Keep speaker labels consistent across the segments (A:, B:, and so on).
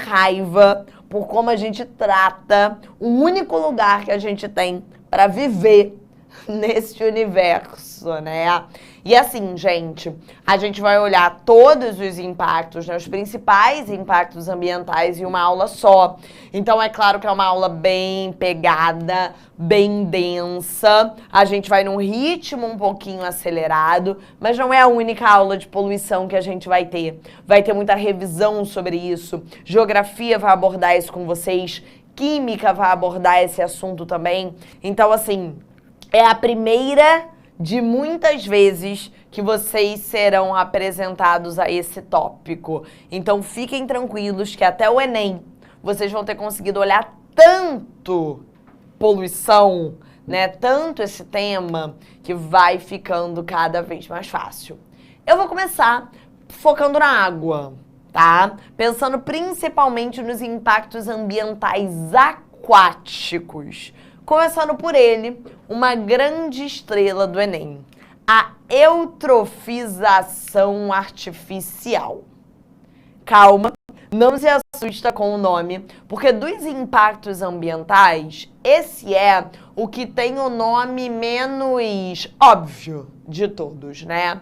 A: raiva por como a gente trata o único lugar que a gente tem para viver nesse universo, né? E assim, gente, a gente vai olhar todos os impactos, né, os principais impactos ambientais em uma aula só. Então, é claro que é uma aula bem pegada, bem densa. A gente vai num ritmo um pouquinho acelerado, mas não é a única aula de poluição que a gente vai ter. Vai ter muita revisão sobre isso. Geografia vai abordar isso com vocês. Química vai abordar esse assunto também. Então, assim, é a primeira de muitas vezes que vocês serão apresentados a esse tópico. Então, fiquem tranquilos que até o Enem vocês vão ter conseguido olhar tanto poluição, né? Tanto esse tema que vai ficando cada vez mais fácil. Eu vou começar focando na água, tá? Pensando principalmente nos impactos ambientais aquáticos. Começando por ele, uma grande estrela do Enem, a eutrofização artificial. Calma, não se assusta com o nome, porque dos impactos ambientais, esse é o que tem o nome menos óbvio de todos, né?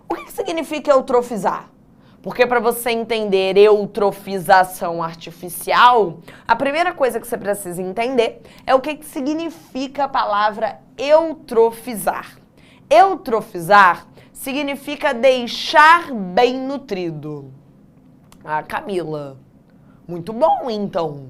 A: O que significa eutrofizar? Porque para você entender eutrofização artificial, a primeira coisa que você precisa entender é o que significa a palavra eutrofizar. Eutrofizar significa deixar bem nutrido. Ah, Camila, muito bom então.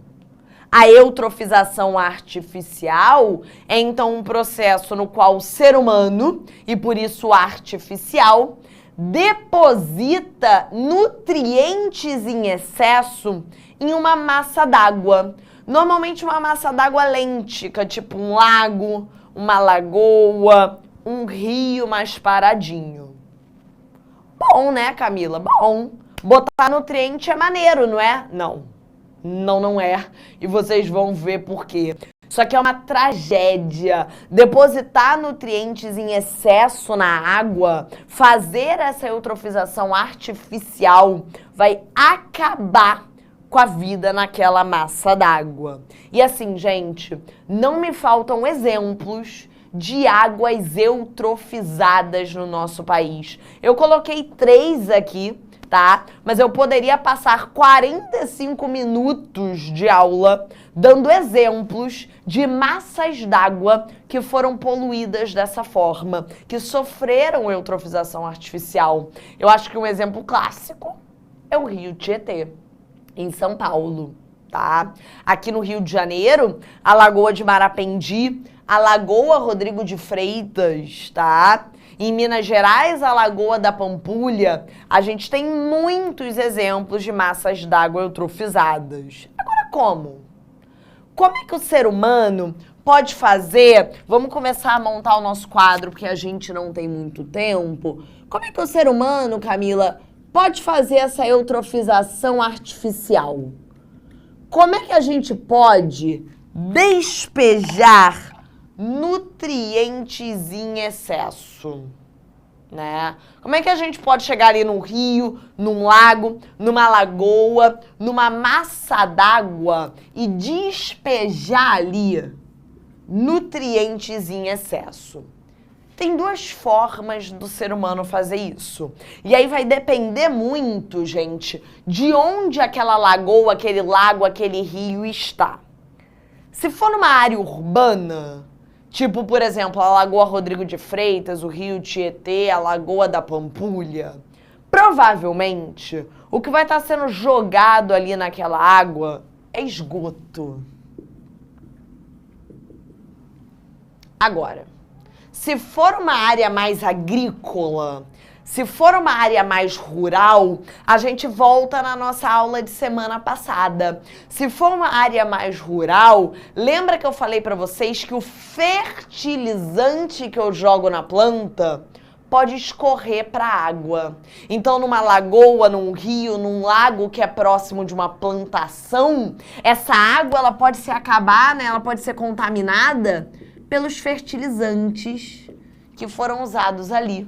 A: A eutrofização artificial é então um processo no qual o ser humano, e por isso artificial, deposita nutrientes em excesso em uma massa d'água. Normalmente uma massa d'água lêntica, tipo um lago, uma lagoa, um rio mais paradinho. Bom, né, Camila? Bom. Botar nutriente é maneiro, não é? Não. Não é. E vocês vão ver por quê. Só que é uma tragédia. Depositar nutrientes em excesso na água, fazer essa eutrofização artificial, vai acabar com a vida naquela massa d'água. E assim, gente, não me faltam exemplos de águas eutrofizadas no nosso país. Eu coloquei 3 aqui, tá? Mas eu poderia passar 45 minutos de aula dando exemplos de massas d'água que foram poluídas dessa forma, que sofreram eutrofização artificial. Eu acho que um exemplo clássico é o Rio Tietê, em São Paulo, tá? Aqui no Rio de Janeiro, a Lagoa de Marapendi, a Lagoa Rodrigo de Freitas, tá? Em Minas Gerais, a Lagoa da Pampulha, a gente tem muitos exemplos de massas d'água eutrofizadas. Agora, como? Como é que o ser humano pode fazer? Vamos começar a montar o nosso quadro, porque a gente não tem muito tempo. Como é que o ser humano, Camila, pode fazer essa eutrofização artificial? Como é que a gente pode despejar nutrientes em excesso, né? Como é que a gente pode chegar ali num rio, num lago, numa lagoa, numa massa d'água e despejar ali nutrientes em excesso? Tem 2 formas do ser humano fazer isso. E aí vai depender muito, gente, de onde aquela lagoa, aquele lago, aquele rio está. Se for numa área urbana, tipo, por exemplo, a Lagoa Rodrigo de Freitas, o Rio Tietê, a Lagoa da Pampulha, provavelmente o que vai estar sendo jogado ali naquela água é esgoto. Agora, se for uma área mais agrícola, se for uma área mais rural, a gente volta na nossa aula de semana passada. Se for uma área mais rural, lembra que eu falei para vocês que o fertilizante que eu jogo na planta pode escorrer para a água. Então, numa lagoa, num rio, num lago que é próximo de uma plantação, essa água ela pode se acabar, né? Ela pode ser contaminada pelos fertilizantes que foram usados ali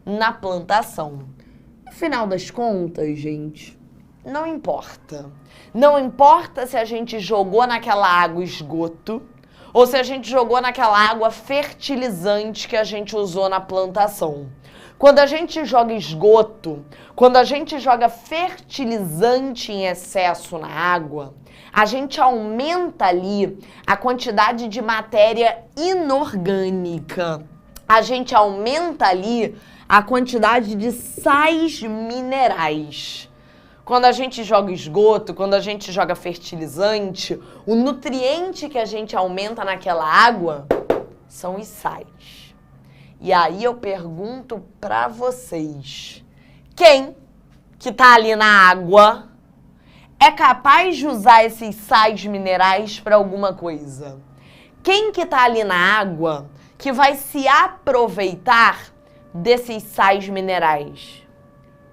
A: na plantação. No final das contas, gente, Não importa. Não importa se a gente jogou naquela água esgoto ou se a gente jogou naquela água fertilizante que a gente usou na plantação. Quando a gente joga esgoto, quando a gente joga fertilizante em excesso na água, a gente aumenta ali a quantidade de matéria inorgânica. A gente aumenta ali a quantidade de sais minerais. Quando a gente joga esgoto, quando a gente joga fertilizante, o nutriente que a gente aumenta naquela água são os sais. E aí eu pergunto pra vocês, quem que tá ali na água é capaz de usar esses sais minerais para alguma coisa? Quem que tá ali na água que vai se aproveitar desses sais minerais?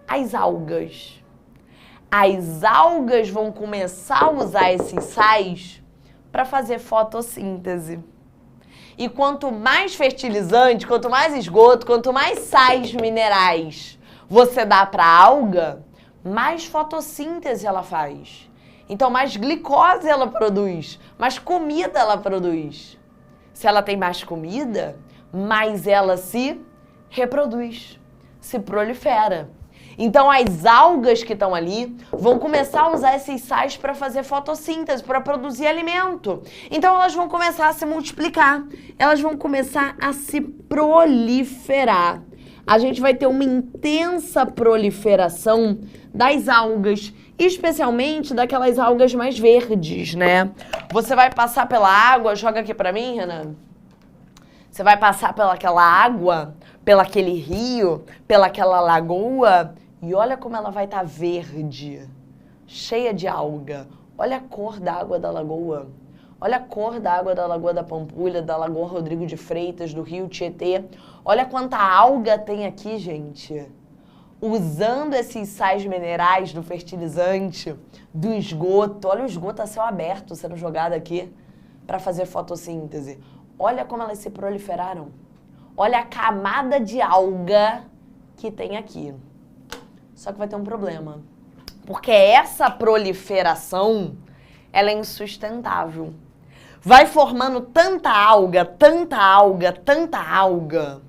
A: As algas. As algas vão começar a usar esses sais para fazer fotossíntese. E quanto mais fertilizante, quanto mais esgoto, quanto mais sais minerais você dá para a alga, mais fotossíntese ela faz. Então, mais glicose ela produz, mais comida ela produz. Se ela tem mais comida, mais ela se reproduz, se prolifera. Então, as algas que estão ali vão começar a usar esses sais para fazer fotossíntese, para produzir alimento. Então, elas vão começar a se multiplicar, elas vão começar a se proliferar. A gente vai ter uma intensa proliferação das algas, especialmente daquelas algas mais verdes, né? Você vai passar pela água, joga aqui para mim, Renan. Você vai passar pelaquela água, pelaquele rio, pelaquela lagoa, e olha como ela vai estar verde, cheia de alga. Olha a cor da água da lagoa. Olha a cor da água da Lagoa da Pampulha, da Lagoa Rodrigo de Freitas, do Rio Tietê. Olha quanta alga tem aqui, gente. Usando esses sais minerais do fertilizante, do esgoto. Olha o esgoto a céu aberto sendo jogado aqui para fazer fotossíntese. Olha como elas se proliferaram. Olha a camada de alga que tem aqui. Só que vai ter um problema. Porque essa proliferação, ela é insustentável. Vai formando tanta alga, tanta alga, tanta alga,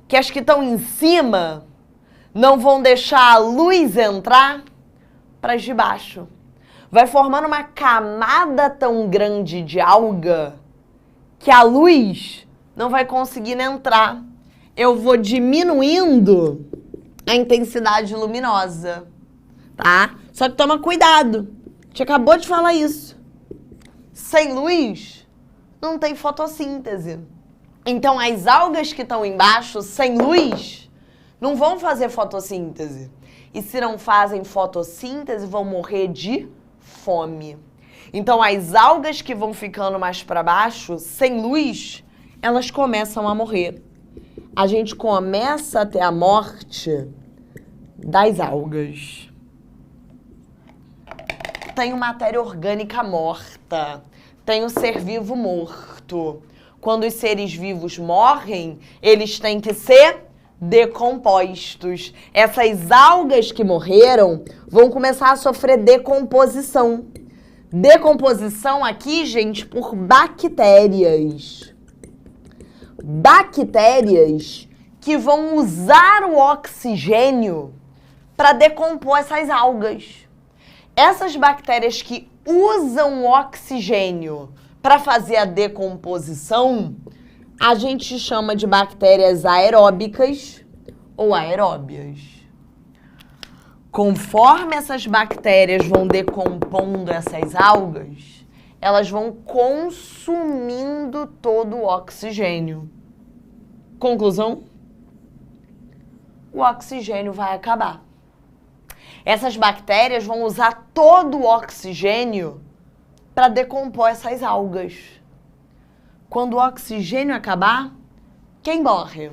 A: que as que estão em cima não vão deixar a luz entrar para as de baixo. Vai formando uma camada tão grande de alga que a luz não vai conseguir entrar. Eu vou diminuindo a intensidade luminosa, tá? Só que toma cuidado. A gente acabou de falar isso. Sem luz, não tem fotossíntese. Então, as algas que estão embaixo, sem luz, não vão fazer fotossíntese. E se não fazem fotossíntese, vão morrer de fome. Então, as algas que vão ficando mais para baixo, sem luz, elas começam a morrer. A gente começa a ter a morte das algas. Tem matéria orgânica morta, tem o ser vivo morto. Quando os seres vivos morrem, eles têm que ser decompostos. Essas algas que morreram vão começar a sofrer decomposição. Decomposição aqui, gente, por bactérias. Bactérias que vão usar o oxigênio para decompor essas algas. Essas bactérias que usam o oxigênio para fazer a decomposição, a gente chama de bactérias aeróbicas ou aeróbias. Conforme essas bactérias vão decompondo essas algas, elas vão consumindo todo o oxigênio. Conclusão? O oxigênio vai acabar. Essas bactérias vão usar todo o oxigênio para decompor essas algas. Quando o oxigênio acabar, quem morre?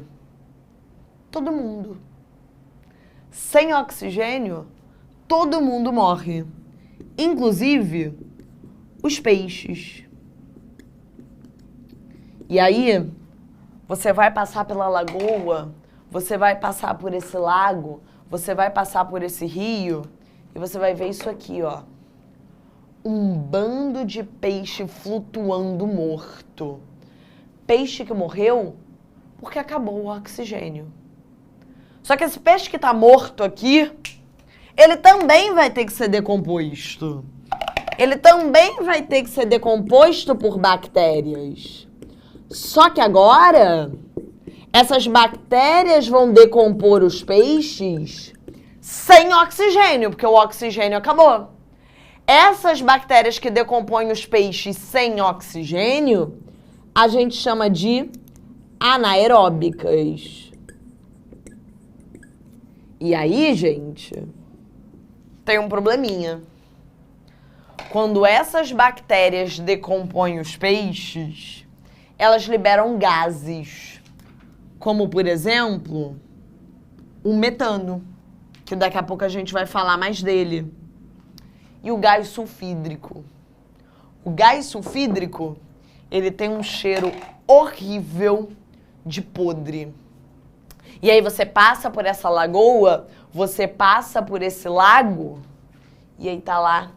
A: Todo mundo. Sem oxigênio, todo mundo morre. Inclusive, os peixes. E aí, você vai passar pela lagoa, você vai passar por esse lago, você vai passar por esse rio e você vai ver isso aqui, ó. Um bando de peixe flutuando morto. Peixe que morreu porque acabou o oxigênio. Só que esse peixe que tá morto aqui, ele também vai ter que ser decomposto. Ele também vai ter que ser decomposto por bactérias. Só que agora, essas bactérias vão decompor os peixes sem oxigênio, porque o oxigênio acabou. Essas bactérias que decompõem os peixes sem oxigênio, a gente chama de anaeróbicas. E aí, gente, tem um probleminha. Quando essas bactérias decompõem os peixes, elas liberam gases, como, por exemplo, o metano, que daqui a pouco a gente vai falar mais dele. E o gás sulfídrico. O gás sulfídrico, ele tem um cheiro horrível de podre. E aí você passa por essa lagoa, você passa por esse lago, e aí tá lá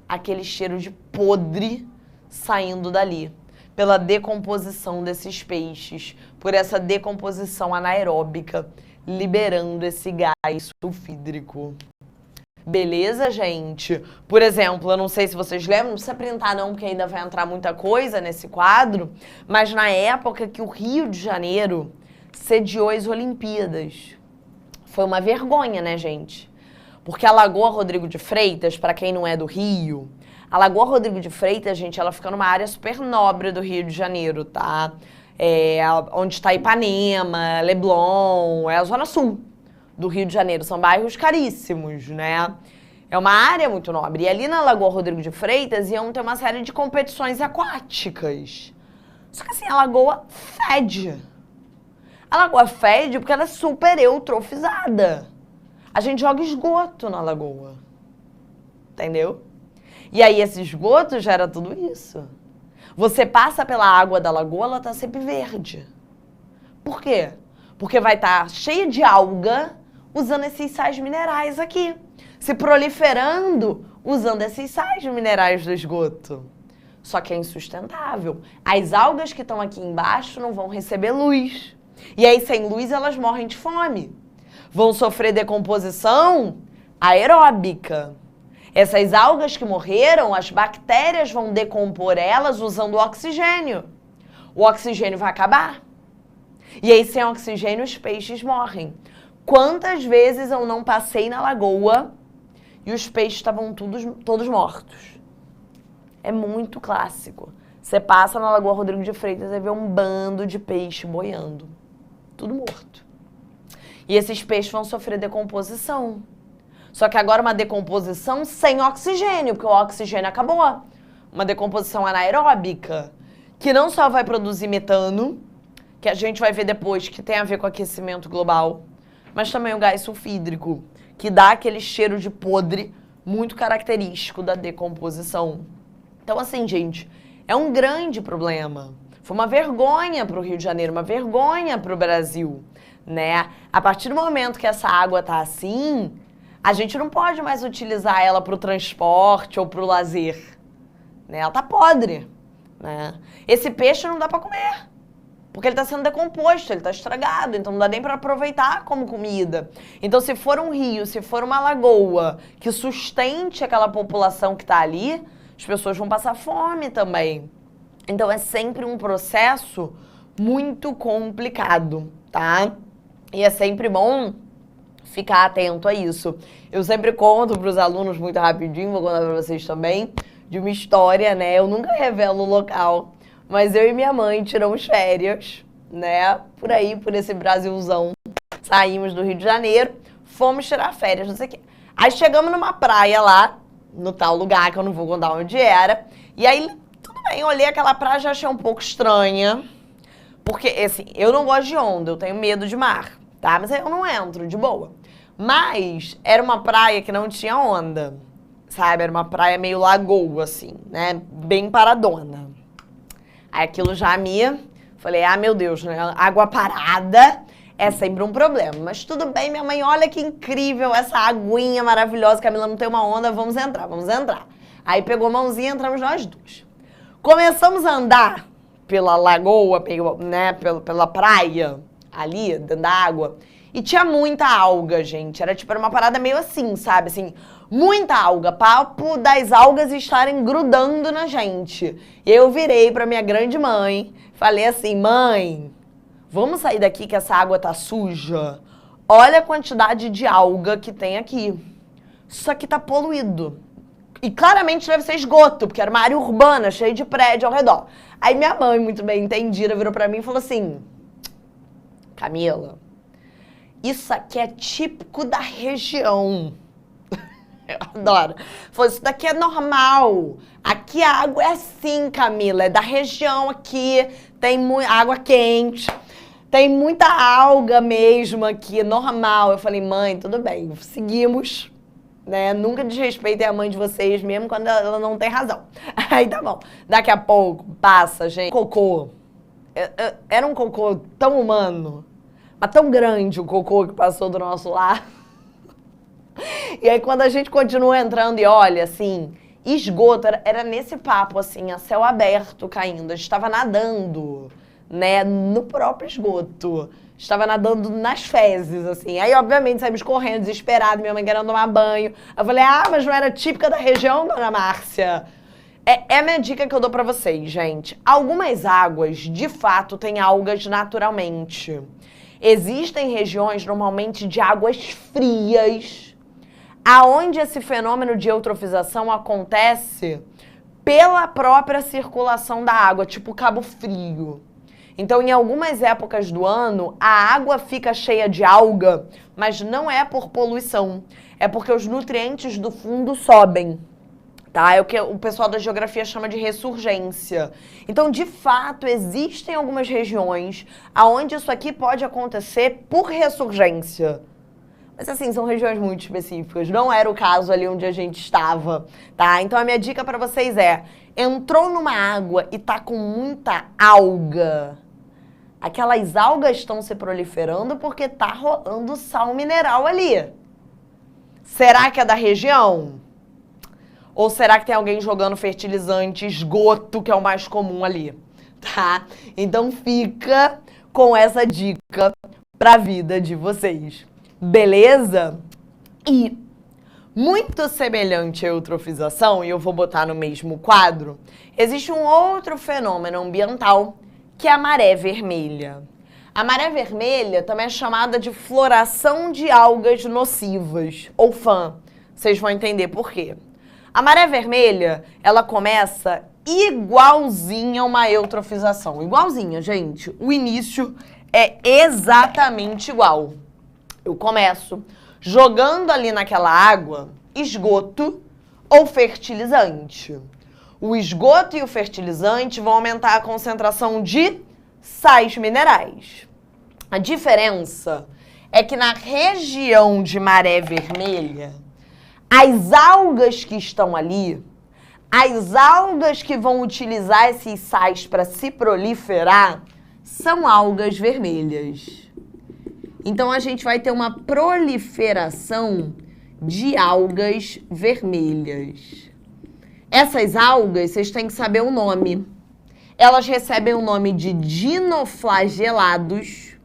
A: aquele cheiro de podre saindo dali, pela decomposição desses peixes, por essa decomposição anaeróbica, liberando esse gás sulfídrico. Beleza, gente? Por exemplo, eu não sei se vocês lembram, não precisa printar não, porque ainda vai entrar muita coisa nesse quadro, mas na época que o Rio de Janeiro sediou as Olimpíadas, foi uma vergonha, né, gente? Porque a Lagoa Rodrigo de Freitas, para quem não é do Rio, a Lagoa Rodrigo de Freitas, gente, ela fica numa área super nobre do Rio de Janeiro, tá? Onde está Ipanema, Leblon, é a zona sul do Rio de Janeiro. São bairros caríssimos, né? É uma área muito nobre. E ali na Lagoa Rodrigo de Freitas iam ter uma série de competições aquáticas. Só que assim, a lagoa fede. A lagoa fede porque ela é super eutrofizada. A gente joga esgoto na lagoa. Entendeu? E aí esse esgoto gera tudo isso. Você passa pela água da lagoa, ela tá sempre verde. Por quê? Porque vai estar cheia de alga usando esses sais minerais aqui. Se proliferando usando esses sais minerais do esgoto. Só que é insustentável. As algas que estão aqui embaixo não vão receber luz. E aí, sem luz, elas morrem de fome. Vão sofrer decomposição aeróbica. Essas algas que morreram, as bactérias vão decompor elas usando o oxigênio. O oxigênio vai acabar. E aí, sem oxigênio, os peixes morrem. Quantas vezes eu não passei na lagoa e os peixes estavam todos mortos? É muito clássico. Você passa na Lagoa Rodrigo de Freitas e vê um bando de peixe boiando. Tudo morto. E esses peixes vão sofrer decomposição. Só que agora uma decomposição sem oxigênio, porque o oxigênio acabou. Uma decomposição anaeróbica, que não só vai produzir metano, que a gente vai ver depois que tem a ver com aquecimento global, mas também o gás sulfídrico, que dá aquele cheiro de podre muito característico da decomposição. Então, assim, gente, é um grande problema. Foi uma vergonha para o Rio de Janeiro, uma vergonha para o Brasil, né? A partir do momento que essa água tá assim, a gente não pode mais utilizar ela para o transporte ou para o lazer, né? Ela tá podre, né? Esse peixe não dá para comer, porque ele está sendo decomposto, ele está estragado, então não dá nem para aproveitar como comida. Então, se for um rio, se for uma lagoa que sustente aquela população que está ali, as pessoas vão passar fome também. Então, é sempre um processo muito complicado, tá? E é sempre bom ficar atento a isso. Eu sempre conto para os alunos muito rapidinho, vou contar para vocês também, de uma história, né? Eu nunca revelo o local, mas eu e minha mãe tiramos férias, né? Por aí, por esse Brasilzão. Saímos do Rio de Janeiro, fomos tirar férias, não sei o quê. Aí chegamos numa praia lá, no tal lugar, que eu não vou contar onde era. E aí, tudo bem, eu olhei aquela praia, já achei um pouco estranha. Porque, assim, eu não gosto de onda, eu tenho medo de mar, tá? Mas eu não entro, de boa. Mas era uma praia que não tinha onda, sabe? Era uma praia meio lagoa, assim, né? Bem paradona. Aí aquilo já me... Falei, ah, meu Deus, né? Água parada é sempre um problema. Mas tudo bem, minha mãe, olha que incrível essa aguinha maravilhosa, Camila, não tem uma onda, vamos entrar, vamos entrar. Aí pegou a mãozinha e entramos nós duas. Começamos a andar pela lagoa, né, pela praia, ali, dentro da água, e tinha muita alga, gente. Era uma parada meio assim, sabe? Assim, muita alga, papo das algas estarem grudando na gente. E eu virei pra minha grande mãe, falei assim, mãe, vamos sair daqui que essa água tá suja? Olha a quantidade de alga que tem aqui. Isso aqui tá poluído. E claramente deve ser esgoto, porque era uma área urbana, cheia de prédio ao redor. Aí minha mãe, muito bem entendida, virou pra mim e falou assim, Camila, isso aqui é típico da região. Eu adoro. Falou, isso daqui é normal. Aqui a água é assim, Camila, é da região aqui, tem água quente, tem muita alga mesmo aqui, normal. Eu falei, mãe, tudo bem, seguimos. Né? Nunca desrespeitem a mãe de vocês, mesmo quando ela não tem razão. Aí tá bom. Daqui a pouco, passa, gente. Cocô. Era um cocô tão humano, mas tão grande o cocô que passou do nosso lar. E aí quando a gente continua entrando e olha, assim, esgoto, era nesse papo, assim, a céu aberto caindo. A gente estava nadando, né, no próprio esgoto. Estava nadando nas fezes, assim. Aí, obviamente, saímos correndo, desesperados, minha mãe querendo tomar banho. Eu falei, mas não era típica da região, dona Márcia? É a minha dica que eu dou pra vocês, gente. Algumas águas, de fato, têm algas naturalmente. Existem regiões, normalmente, de águas frias, aonde esse fenômeno de eutrofização acontece pela própria circulação da água, tipo Cabo Frio. Então, em algumas épocas do ano, a água fica cheia de alga, mas não é por poluição. É porque os nutrientes do fundo sobem, tá? É o que o pessoal da geografia chama de ressurgência. Então, de fato, existem algumas regiões onde isso aqui pode acontecer por ressurgência. Mas, assim, são regiões muito específicas. Não era o caso ali onde a gente estava, tá? Então, a minha dica para vocês é, entrou numa água e tá com muita alga. Aquelas algas estão se proliferando porque tá rolando sal mineral ali. Será que é da região? Ou será que tem alguém jogando fertilizante, esgoto, que é o mais comum ali? Tá? Então fica com essa dica pra vida de vocês. Beleza? E muito semelhante à eutrofização, e eu vou botar no mesmo quadro, existe um outro fenômeno ambiental que é a maré vermelha. A maré vermelha também é chamada de floração de algas nocivas, ou FAN. Vocês vão entender por quê. A maré vermelha, ela começa igualzinha a uma eutrofização. Igualzinha, gente. O início é exatamente igual. Eu começo jogando ali naquela água esgoto ou fertilizante. O esgoto e o fertilizante vão aumentar a concentração de sais minerais. A diferença é que na região de maré vermelha, as algas que estão ali, as algas que vão utilizar esses sais para se proliferar, são algas vermelhas. Então, a gente vai ter uma proliferação de algas vermelhas. Essas algas, vocês têm que saber o nome. Elas recebem o nome de dinoflagelados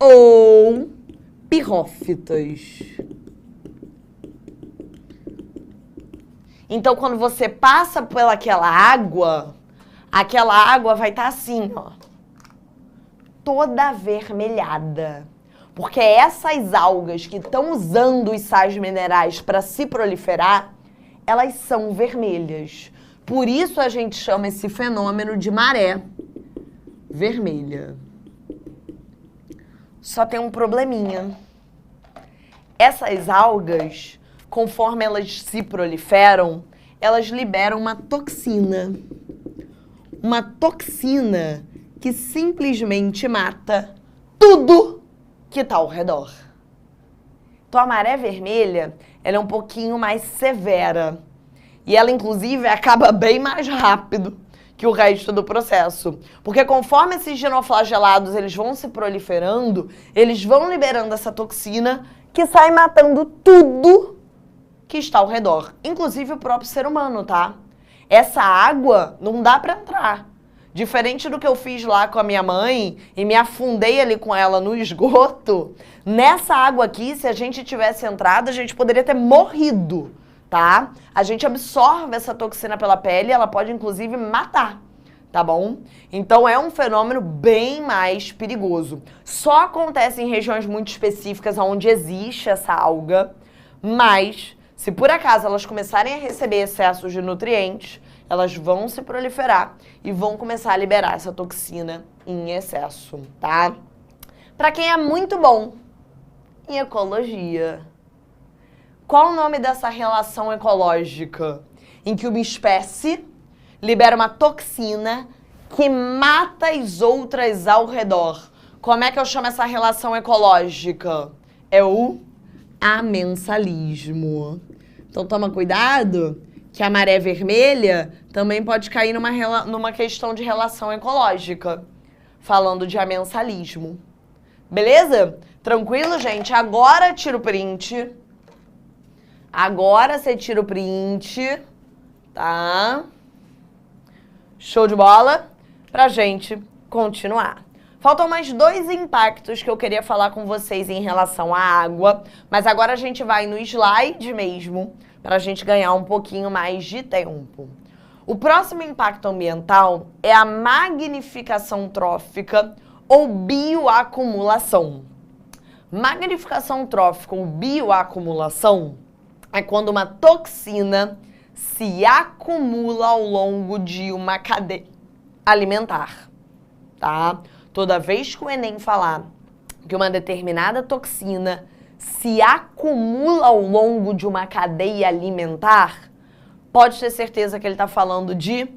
A: ou pirrófitas. Então, quando você passa pelaquela água vai estar assim, ó, toda avermelhada. Porque essas algas que estão usando os sais minerais para se proliferar, elas são vermelhas. Por isso a gente chama esse fenômeno de maré vermelha. Só tem um probleminha. Essas algas, conforme elas se proliferam, elas liberam uma toxina. Uma toxina que simplesmente mata tudo que está ao redor. Então, a maré vermelha, ela é um pouquinho mais severa. E ela, inclusive, acaba bem mais rápido. que o resto do processo. Porque conforme esses dinoflagelados eles vão se proliferando, eles vão liberando essa toxina que sai matando tudo que está ao redor, inclusive o próprio ser humano, tá? Essa água não dá para entrar. Diferente do que eu fiz lá com a minha mãe e me afundei ali com ela no esgoto, nessa água aqui, se a gente tivesse entrado, a gente poderia ter morrido, tá? A gente absorve essa toxina pela pele e ela pode, inclusive, matar, tá bom? Então, é um fenômeno bem mais perigoso. Só acontece em regiões muito específicas onde existe essa alga, mas, se por acaso elas começarem a receber excessos de nutrientes, elas vão se proliferar e vão começar a liberar essa toxina em excesso, tá? Para quem é muito bom em ecologia, qual o nome dessa relação ecológica em que uma espécie libera uma toxina que mata as outras ao redor? Como é que eu chamo essa relação ecológica? É o amensalismo. Então toma cuidado, que a maré vermelha também pode cair numa questão de relação ecológica, falando de amensalismo. Beleza? Tranquilo, gente? Agora tira o print. Agora você tira o print, tá? Show de bola? Pra gente continuar. Faltam mais 2 impactos que eu queria falar com vocês em relação à água, mas agora a gente vai no slide mesmo, para a gente ganhar um pouquinho mais de tempo. O próximo impacto ambiental é a magnificação trófica ou bioacumulação. Magnificação trófica ou bioacumulação é quando uma toxina se acumula ao longo de uma cadeia alimentar, tá? Toda vez que o Enem falar que uma determinada toxina se acumula ao longo de uma cadeia alimentar, pode ter certeza que ele está falando de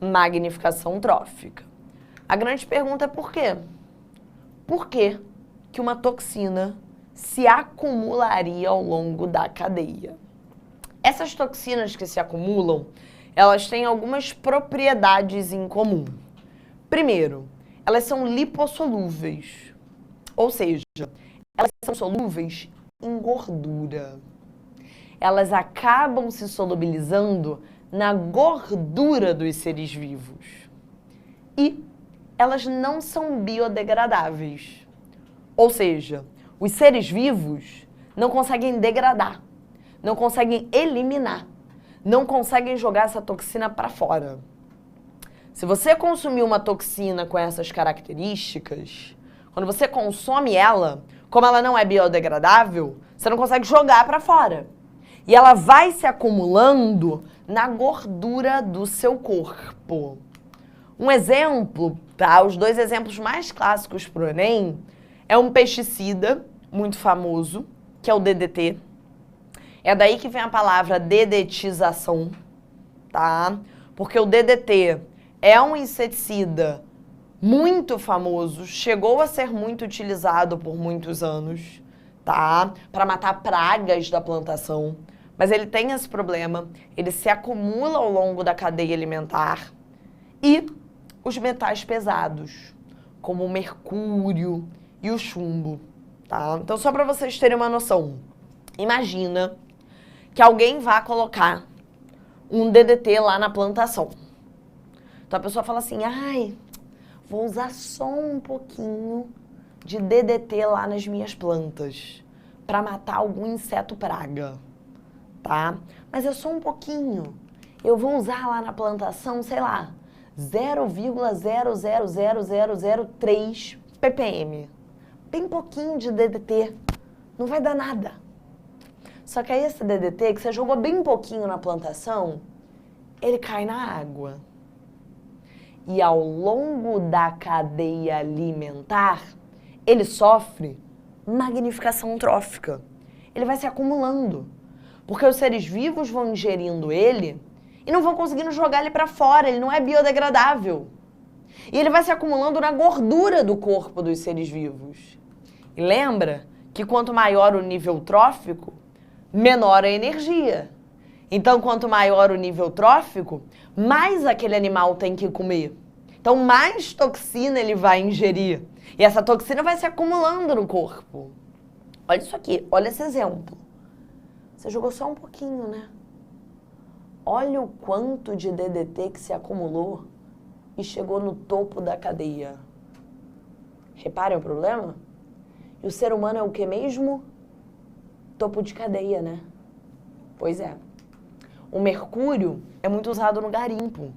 A: magnificação trófica. A grande pergunta é por quê? Por que que uma toxina se acumularia ao longo da cadeia? Essas toxinas que se acumulam, elas têm algumas propriedades em comum. Primeiro, elas são lipossolúveis, ou seja, elas são solúveis em gordura. Elas acabam se solubilizando na gordura dos seres vivos. E elas não são biodegradáveis. Ou seja, os seres vivos não conseguem degradar, não conseguem eliminar, não conseguem jogar essa toxina para fora. Se você consumir uma toxina com essas características, quando você consome ela, como ela não é biodegradável, você não consegue jogar para fora. E ela vai se acumulando na gordura do seu corpo. Um exemplo, tá? Os 2 exemplos mais clássicos para o Enem é um pesticida muito famoso, que é o DDT. É daí que vem a palavra dedetização, tá? Porque o DDT é um inseticida muito famoso, chegou a ser muito utilizado por muitos anos, tá? Para matar pragas da plantação. Mas ele tem esse problema, ele se acumula ao longo da cadeia alimentar. E os metais pesados, como o mercúrio e o chumbo, tá? Então, só para vocês terem uma noção, imagina que alguém vá colocar um DDT lá na plantação. Então, a pessoa fala assim, ai, vou usar só um pouquinho de DDT lá nas minhas plantas para matar algum inseto praga, tá? Mas é só um pouquinho. Eu vou usar lá na plantação, sei lá, 0,000003 ppm. Bem pouquinho de DDT. Não vai dar nada. Só que aí esse DDT, que você jogou bem pouquinho na plantação, ele cai na água. E ao longo da cadeia alimentar, ele sofre magnificação trófica. Ele vai se acumulando. Porque os seres vivos vão ingerindo ele e não vão conseguindo jogar ele para fora, ele não é biodegradável. E ele vai se acumulando na gordura do corpo dos seres vivos. E lembra que quanto maior o nível trófico, menor a energia. Então, quanto maior o nível trófico, mais aquele animal tem que comer. Então, mais toxina ele vai ingerir. E essa toxina vai se acumulando no corpo. Olha isso aqui, olha esse exemplo. Você jogou só um pouquinho, né? Olha o quanto de DDT que se acumulou e chegou no topo da cadeia. Reparem o problema? E o ser humano é o que mesmo? Topo de cadeia, né? Pois é. O mercúrio é muito usado no garimpo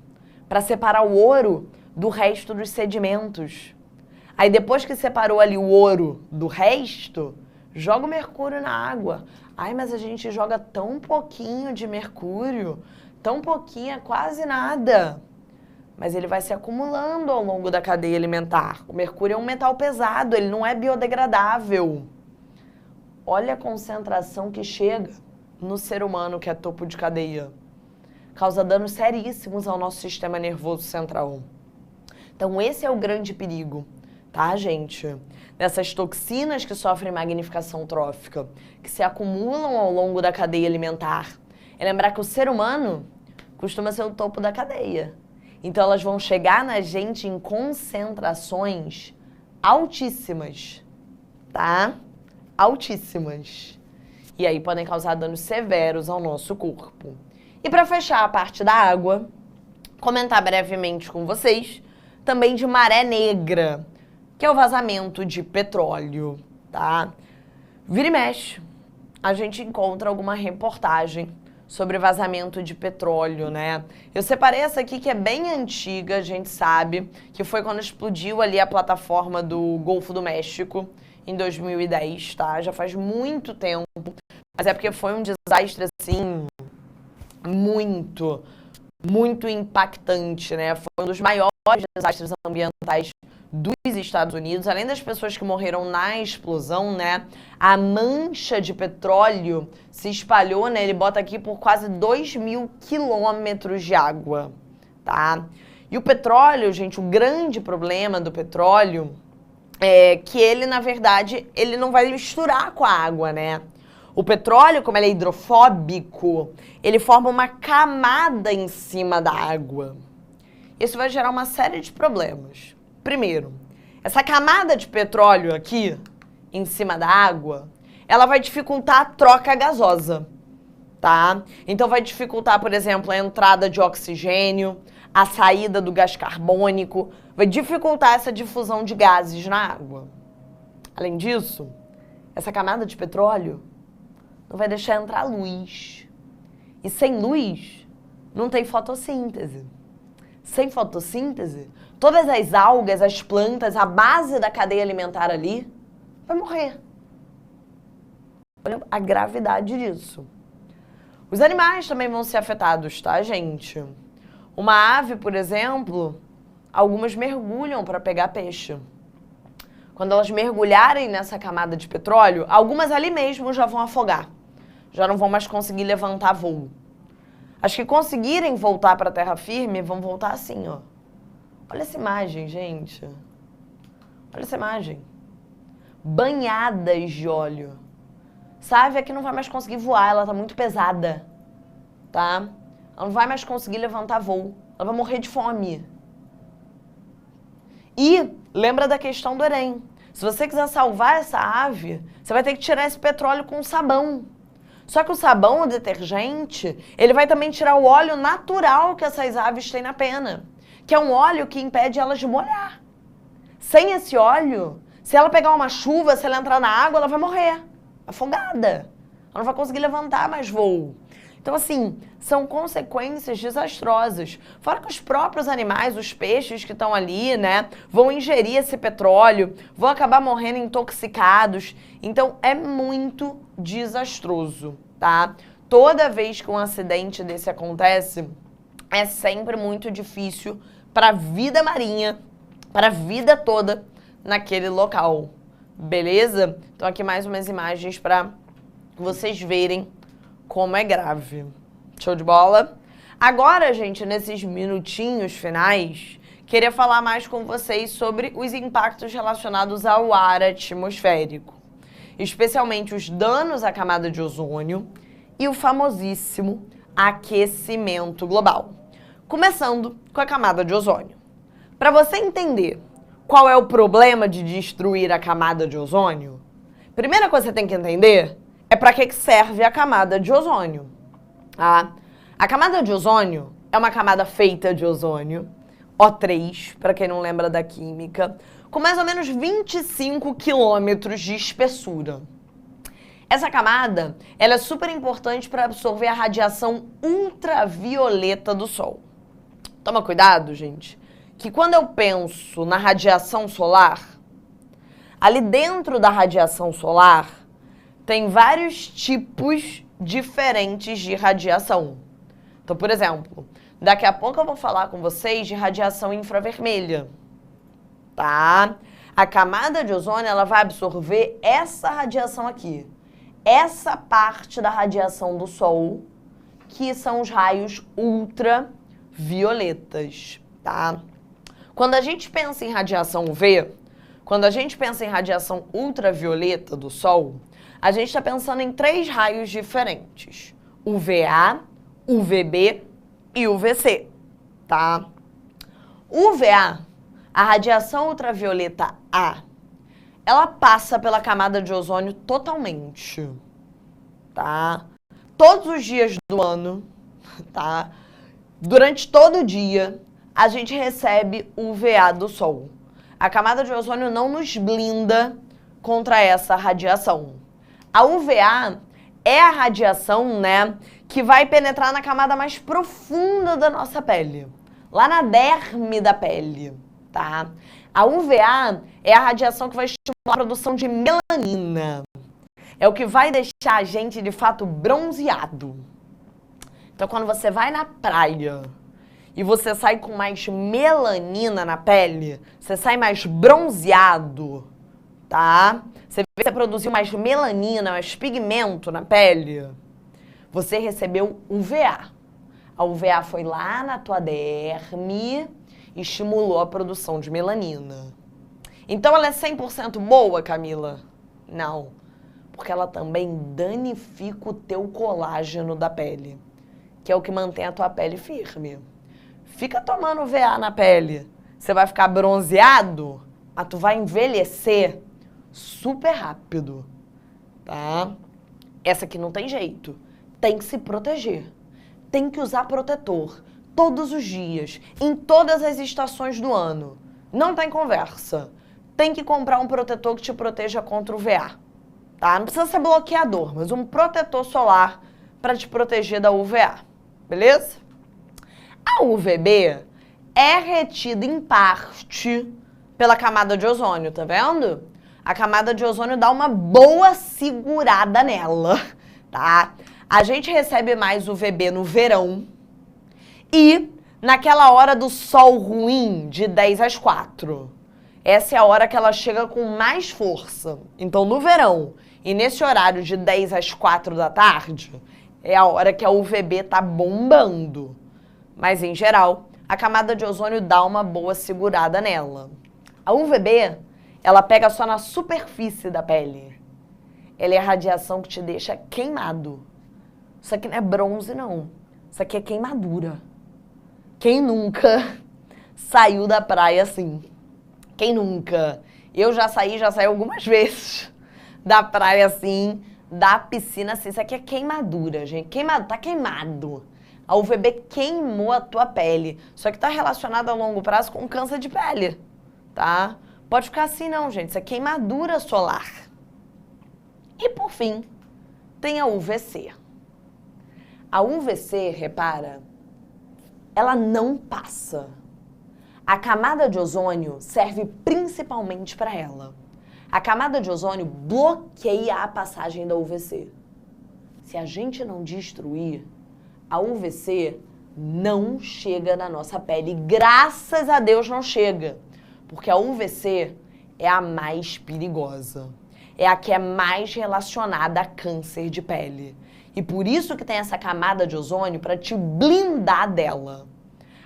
A: para separar o ouro do resto dos sedimentos. Aí depois que separou ali o ouro do resto, joga o mercúrio na água. Ai, mas a gente joga tão pouquinho de mercúrio, tão pouquinho, é quase nada. Mas ele vai se acumulando ao longo da cadeia alimentar. O mercúrio é um metal pesado, ele não é biodegradável. Olha a concentração que chega no ser humano, que é topo de cadeia. Causa danos seríssimos ao nosso sistema nervoso central. Então esse é o grande perigo, tá, gente? Dessas toxinas que sofrem magnificação trófica, que se acumulam ao longo da cadeia alimentar. É lembrar que o ser humano costuma ser o topo da cadeia. Então elas vão chegar na gente em concentrações altíssimas, tá? Altíssimas. E aí podem causar danos severos ao nosso corpo. E para fechar a parte da água, comentar brevemente com vocês também de maré negra, que é o vazamento de petróleo, tá? Vira e mexe, a gente encontra alguma reportagem sobre vazamento de petróleo, né? Eu separei essa aqui que é bem antiga, a gente sabe, que foi quando explodiu ali a plataforma do Golfo do México, em 2010, tá? Já faz muito tempo, mas é porque foi um desastre, assim, muito impactante, né? Foi um dos maiores desastres ambientais dos Estados Unidos, além das pessoas que morreram na explosão, né? A mancha de petróleo se espalhou, né? Ele bota aqui por quase 2.000 quilômetros de água, tá? E o petróleo, gente, o grande problema do petróleo é que ele, na verdade, ele não vai misturar com a água, né? O petróleo, como ele é hidrofóbico, ele forma uma camada em cima da água. Isso vai gerar uma série de problemas. Primeiro, essa camada de petróleo aqui, em cima da água, ela vai dificultar a troca gasosa, tá? Então vai dificultar, por exemplo, a entrada de oxigênio, a saída do gás carbônico, vai dificultar essa difusão de gases na água. Além disso, essa camada de petróleo não vai deixar entrar luz. E sem luz, não tem fotossíntese. Sem fotossíntese, todas as algas, as plantas, a base da cadeia alimentar ali, vai morrer. Olha a gravidade disso. Os animais também vão ser afetados, tá, gente? Uma ave, por exemplo, algumas mergulham para pegar peixe. Quando elas mergulharem nessa camada de petróleo, algumas ali mesmo já vão afogar. Já não vão mais conseguir levantar voo. As que conseguirem voltar para a terra firme vão voltar assim, ó. Olha essa imagem, gente. Olha essa imagem. Banhadas de óleo. Sabe, aqui não vai mais conseguir voar, ela tá muito pesada, tá? Ela não vai mais conseguir levantar voo. Ela vai morrer de fome. E lembra da questão do Enem. Se você quiser salvar essa ave, você vai ter que tirar esse petróleo com sabão. Só que o sabão, o detergente, ele vai também tirar o óleo natural que essas aves têm na pena, que é um óleo que impede elas de molhar. Sem esse óleo, se ela pegar uma chuva, se ela entrar na água, ela vai morrer, afogada. Ela não vai conseguir levantar mais voo. Então, assim, são consequências desastrosas. Fora que os próprios animais, os peixes que estão ali, né, vão ingerir esse petróleo, vão acabar morrendo intoxicados. Então, é muito desastroso, tá? Toda vez que um acidente desse acontece, é sempre muito difícil para a vida marinha, para a vida toda naquele local, beleza? Então, aqui mais umas imagens para vocês verem como é grave. Show de bola? Agora, gente, nesses minutinhos finais, queria falar mais com vocês sobre os impactos relacionados ao ar atmosférico, especialmente os danos à camada de ozônio e o famosíssimo aquecimento global. Começando com a camada de ozônio. Para você entender qual é o problema de destruir a camada de ozônio, primeira coisa que você tem que entender é para que serve a camada de ozônio. Tá? A camada de ozônio é uma camada feita de ozônio, O3, para quem não lembra da química, com mais ou menos 25 quilômetros de espessura. Essa camada ela é super importante para absorver a radiação ultravioleta do Sol. Toma cuidado, gente, que quando eu penso na radiação solar, ali dentro da radiação solar tem vários tipos diferentes de radiação. Então, por exemplo, daqui a pouco eu vou falar com vocês de radiação infravermelha, tá? A camada de ozônio ela vai absorver essa radiação aqui. Essa parte da radiação do Sol, que são os raios ultravioletas, tá? Quando a gente pensa em radiação UV, quando a gente pensa em radiação ultravioleta do Sol, a gente está pensando em 3 raios diferentes: UVA, UVB e UVC, tá? UVA, a radiação ultravioleta A, ela passa pela camada de ozônio totalmente, tá? Todos os dias do ano, tá? Durante todo o dia, a gente recebe UVA do Sol. A camada de ozônio não nos blinda contra essa radiação. A UVA é a radiação, né, que vai penetrar na camada mais profunda da nossa pele, lá na derme da pele, tá? A UVA é a radiação que vai estimular a produção de melanina. É o que vai deixar a gente, de fato, bronzeado. Então, quando você vai na praia e você sai com mais melanina na pele, você sai mais bronzeado, tá? Você produziu mais melanina, mais pigmento na pele, você recebeu UVA. A UVA foi lá na tua derme e estimulou a produção de melanina. Então ela é 100% boa, Camila? Não, porque ela também danifica o teu colágeno da pele, que é o que mantém a tua pele firme. Fica tomando UVA na pele, você vai ficar bronzeado, mas tu vai envelhecer super rápido, tá? Essa aqui não tem jeito, tem que se proteger, tem que usar protetor todos os dias, em todas as estações do ano. Não tem conversa. Tem que comprar um protetor que te proteja contra o UVA, tá? Não precisa ser bloqueador, mas um protetor solar para te proteger da UVA, beleza? A UVB é retida em parte pela camada de ozônio, tá vendo? A camada de ozônio dá uma boa segurada nela, tá? A gente recebe mais UVB no verão e naquela hora do sol ruim, de 10 às 4. Essa é a hora que ela chega com mais força. Então, no verão e nesse horário de 10 às 4 da tarde, é a hora que a UVB tá bombando. Mas, em geral, a camada de ozônio dá uma boa segurada nela. A UVB, ela pega só na superfície da pele. Ela é a radiação que te deixa queimado. Isso aqui não é bronze, não. Isso aqui é queimadura. Quem nunca saiu da praia assim? Quem nunca? Eu já saí algumas vezes da praia assim, da piscina assim. Isso aqui é queimadura, gente. Queimado, tá queimado. A UVB queimou a tua pele. Só que tá relacionado a longo prazo com câncer de pele, tá? Pode ficar assim não, gente. Isso é queimadura solar. E por fim, tem a UVC. A UVC, repara, ela não passa. A camada de ozônio serve principalmente para ela. A camada de ozônio bloqueia a passagem da UVC. Se a gente não destruir, a UVC não chega na nossa pele. Graças a Deus não chega. Porque a UVC é a mais perigosa. É a que é mais relacionada a câncer de pele. E por isso que tem essa camada de ozônio para te blindar dela.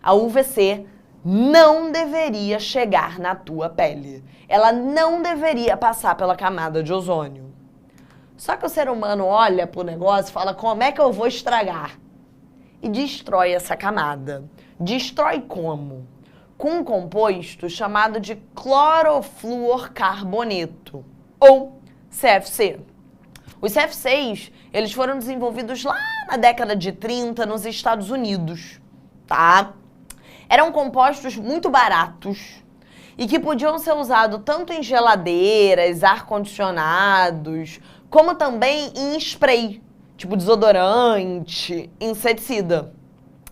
A: A UVC não deveria chegar na tua pele. Ela não deveria passar pela camada de ozônio. Só que o ser humano olha pro negócio e fala, como é que eu vou estragar? e destrói essa camada. Destrói como? Com um composto chamado de clorofluorcarboneto, ou CFC. Os CFCs, eles foram desenvolvidos lá na década de 30 nos Estados Unidos, tá? Eram compostos muito baratos e que podiam ser usados tanto em geladeiras, ar-condicionados, como também em spray, tipo desodorante, inseticida,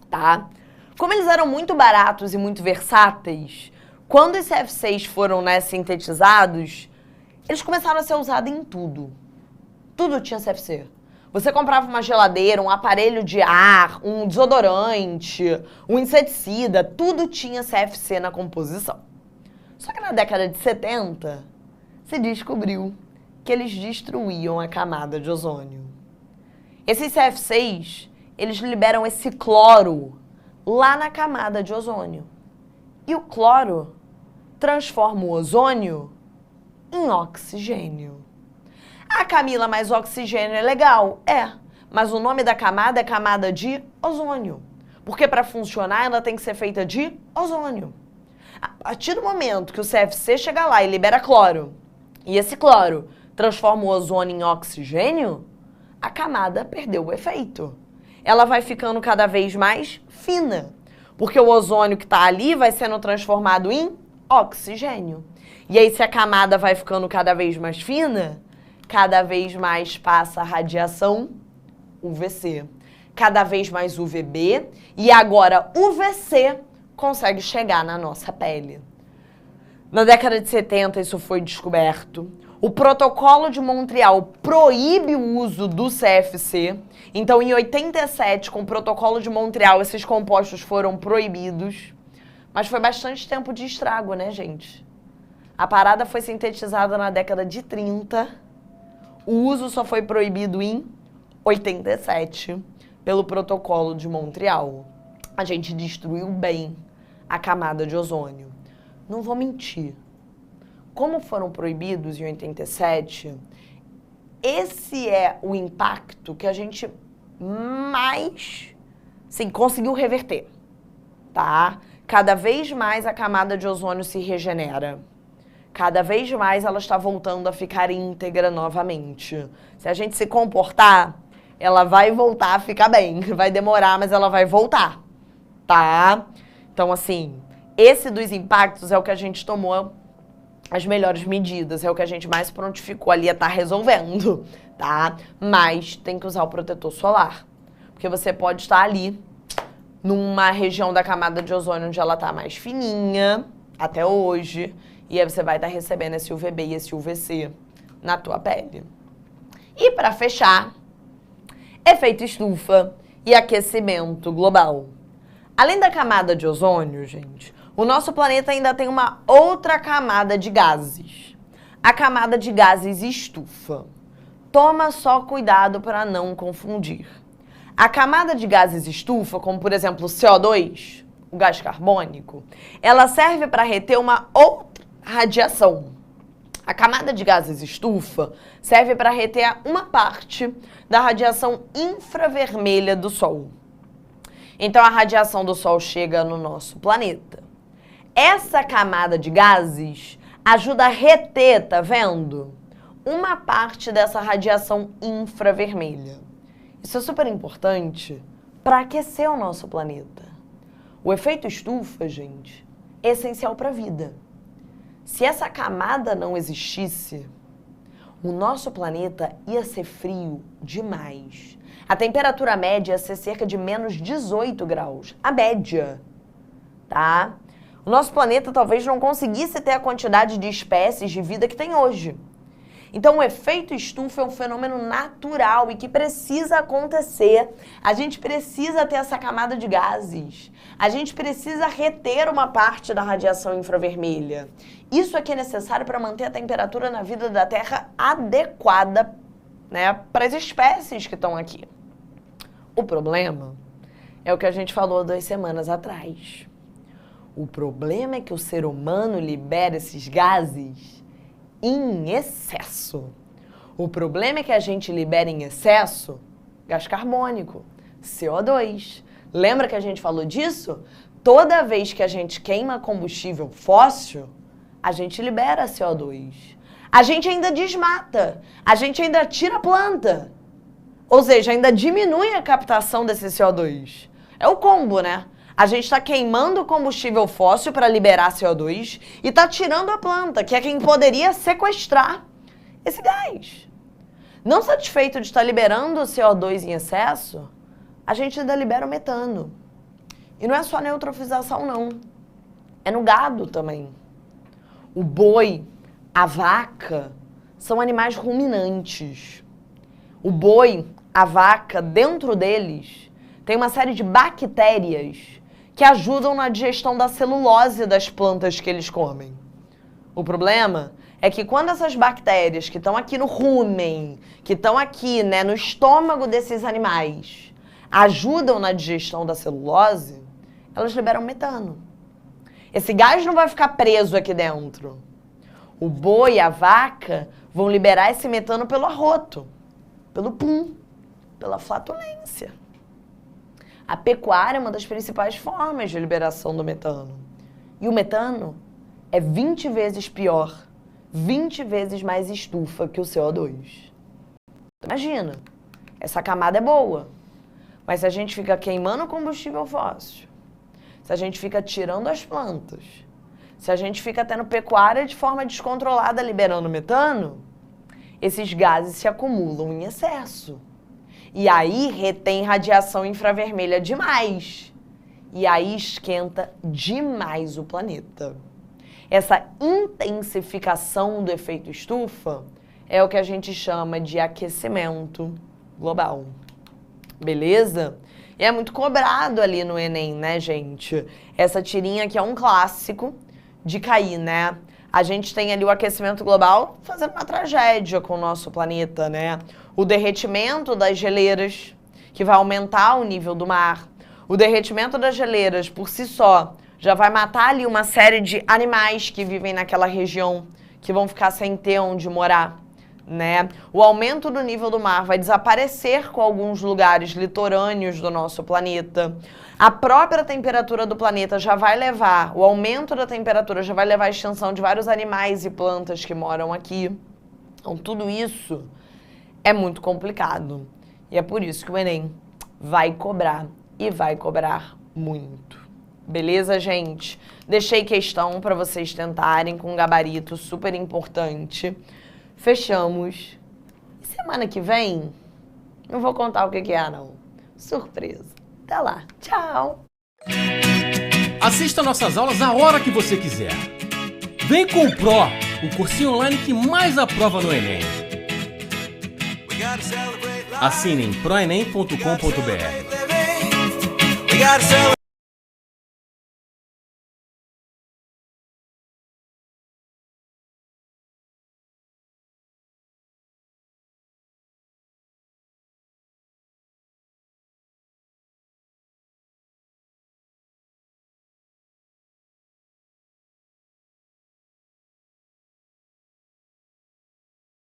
A: tá? Como eles eram muito baratos e muito versáteis, quando os CFCs foram, sintetizados, eles começaram a ser usados em tudo. Tudo tinha CFC. Você comprava uma geladeira, um aparelho de ar, um desodorante, um inseticida, tudo tinha CFC na composição. Só que na década de 70, se descobriu que eles destruíam a camada de ozônio. Esses CFCs, eles liberam esse cloro lá na camada de ozônio. E o cloro transforma o ozônio em oxigênio. Ah, Camila, mas oxigênio é legal? É, mas o nome da camada é camada de ozônio. Porque para funcionar ela tem que ser feita de ozônio. A partir do momento que o CFC chega lá e libera cloro, e esse cloro transforma o ozônio em oxigênio, a camada perdeu o efeito. Ela vai ficando cada vez mais fina, porque o ozônio que está ali vai sendo transformado em oxigênio. E aí, se a camada vai ficando cada vez mais fina, cada vez mais passa a radiação UVC, cada vez mais UVB, e agora UVC consegue chegar na nossa pele. Na década de 70 isso foi descoberto. O Protocolo de Montreal proíbe o uso do CFC. Então, em 87, com o Protocolo de Montreal, esses compostos foram proibidos. Mas foi bastante tempo de estrago, né, gente? A parada foi sintetizada na década de 30. O uso só foi proibido em 87, pelo Protocolo de Montreal. A gente destruiu bem a camada de ozônio. Não vou mentir. Como foram proibidos em 87, esse é o impacto que a gente mais, sim, conseguiu reverter, tá? Cada vez mais a camada de ozônio se regenera. Cada vez mais ela está voltando a ficar íntegra novamente. Se a gente se comportar, ela vai voltar a ficar bem. Vai demorar, mas ela vai voltar, tá? Então, assim, esse dos impactos é o que a gente tomou as melhores medidas, é o que a gente mais prontificou ali a estar resolvendo, tá? Mas tem que usar o protetor solar, porque você pode estar ali numa região da camada de ozônio onde ela está mais fininha, até hoje, e aí você vai estar recebendo esse UVB e esse UVC na tua pele. E para fechar, efeito estufa e aquecimento global. Além da camada de ozônio, gente, o nosso planeta ainda tem uma outra camada de gases. A camada de gases estufa. Toma só cuidado para não confundir. A camada de gases estufa, como por exemplo o CO2, o gás carbônico, ela serve para reter uma outra radiação. A camada de gases estufa serve para reter uma parte da radiação infravermelha do Sol. Então a radiação do Sol chega no nosso planeta. Essa camada de gases ajuda a reter, tá vendo? Uma parte dessa radiação infravermelha. Isso é super importante para aquecer o nosso planeta. O efeito estufa, gente, é essencial para a vida. Se essa camada não existisse, o nosso planeta ia ser frio demais. A temperatura média ia ser cerca de menos 18 graus. A média, tá? O nosso planeta talvez não conseguisse ter a quantidade de espécies de vida que tem hoje. Então, o efeito estufa é um fenômeno natural e que precisa acontecer. A gente precisa ter essa camada de gases. A gente precisa reter uma parte da radiação infravermelha. Isso é que é necessário para manter a temperatura na vida da Terra adequada, né, para as espécies que estão aqui. O problema é o que a gente falou 2 semanas atrás. O problema é que o ser humano libera esses gases em excesso. O problema é que a gente libera em excesso gás carbônico, CO2. Lembra que a gente falou disso? Toda vez que a gente queima combustível fóssil, a gente libera CO2. A gente ainda desmata, a gente ainda tira a planta. Ou seja, ainda diminui a captação desse CO2. É o combo, né? A gente está queimando combustível fóssil para liberar CO2 e está tirando a planta, que é quem poderia sequestrar esse gás. Não satisfeito de estar liberando o CO2 em excesso, a gente ainda libera o metano. E não é só na eutrofização, não. É no gado também. O boi, a vaca, são animais ruminantes. O boi, a vaca, dentro deles, tem uma série de bactérias que ajudam na digestão da celulose das plantas que eles comem. O problema é que quando essas bactérias que estão aqui no rumen, que estão aqui, né, no estômago desses animais, ajudam na digestão da celulose, elas liberam metano. Esse gás não vai ficar preso aqui dentro. O boi e a vaca vão liberar esse metano pelo arroto, pelo pum, pela flatulência. A pecuária é uma das principais formas de liberação do metano. E o metano é 20 vezes pior, 20 vezes mais estufa que o CO2. Imagina, essa camada é boa, mas se a gente fica queimando combustível fóssil, se a gente fica tirando as plantas, se a gente fica tendo pecuária de forma descontrolada liberando metano, esses gases se acumulam em excesso. E aí retém radiação infravermelha demais. E aí esquenta demais o planeta. Essa intensificação do efeito estufa é o que a gente chama de aquecimento global. Beleza? E é muito cobrado ali no Enem, né, gente? Essa tirinha aqui é um clássico de cair, né? A gente tem ali o aquecimento global fazendo uma tragédia com o nosso planeta, né? O derretimento das geleiras, que vai aumentar o nível do mar. O derretimento das geleiras, por si só, já vai matar ali uma série de animais que vivem naquela região, que vão ficar sem ter onde morar, né? O aumento do nível do mar vai desaparecer com alguns lugares litorâneos do nosso planeta. A própria temperatura do planeta já vai levar, o aumento da temperatura já vai levar à extinção de vários animais e plantas que moram aqui. Então, tudo isso é muito complicado. E é por isso que o Enem vai cobrar, e vai cobrar muito. Beleza, gente? Deixei questão para vocês tentarem com um gabarito super importante. Fechamos. E semana que vem, não vou contar o que é, não. Surpresa. Até lá. Tchau.
B: Assista nossas aulas a hora que você quiser. Vem com o Pro, o cursinho online que mais aprova no Enem. Assine em proenem.com.br.